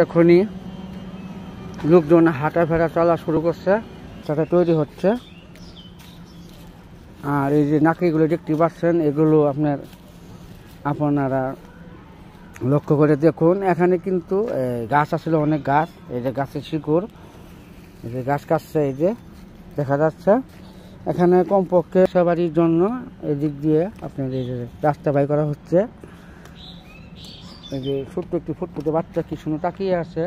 এখনই লোকজন হাঁটাফেরা চলা শুরু করছে, সেটা তৈরি হচ্ছে। আর এই যে নাকড়িগুলো দেখতে পাচ্ছেন, এগুলো আপনারা লক্ষ্য করে দেখুন। এখানে কিন্তু গাছ আসলে অনেক গাছ, এই যে গাছের শিকড়, এই যে গাছ কাটছে, এই যে দেখা যাচ্ছে। এখানে কমপক্ষে সবারই জন্য এদিক দিয়ে আপনার এই যে রাস্তা বাই করা হচ্ছে। এই যে ছোট্ট একটি ফুটফুটে বাচ্চা কি শুনে তাকিয়ে আছে।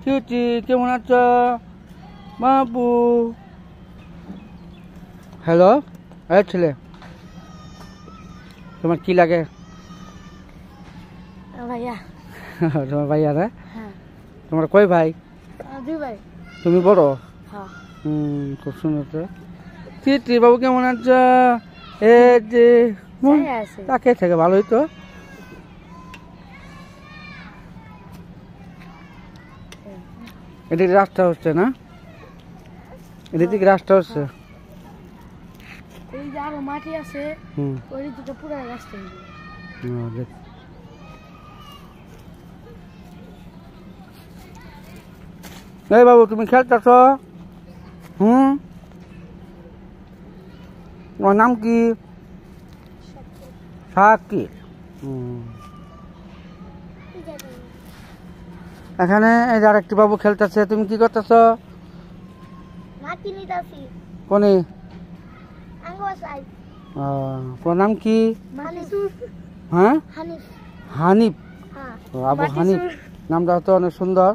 চিউটি কেমন আছো বাবু? হ্যালো, এই ছেলে, তোমার কি লাগে? ভাইয়া। তোমার ভাইয়া না? হ্যাঁ। তোমার কয় ভাই? 2 ভাই। তুমি বড়? হ্যাঁ। খুব সুন্দর তো। চিউটি বাবু কেমন আছো? এই যে তাকে থেকে ভালোই তো। এদিকে রাস্তা হচ্ছে না? এদিকে রাস্তা হচ্ছে। এই যে আরো মাটি আছে, ওই দিকে পুরো রাস্তা। এই বাবু, তুমি খেলতেছ? তোমার নাম কি? সাকিব। এখানে এই যে আরেকটি বাবু খেলতেছে। তুমি কি করতেছ? কোনে? তোমার নাম কি? হ্যাঁ, হানিফ। আবু হানিফ নামটা তো অনেক সুন্দর।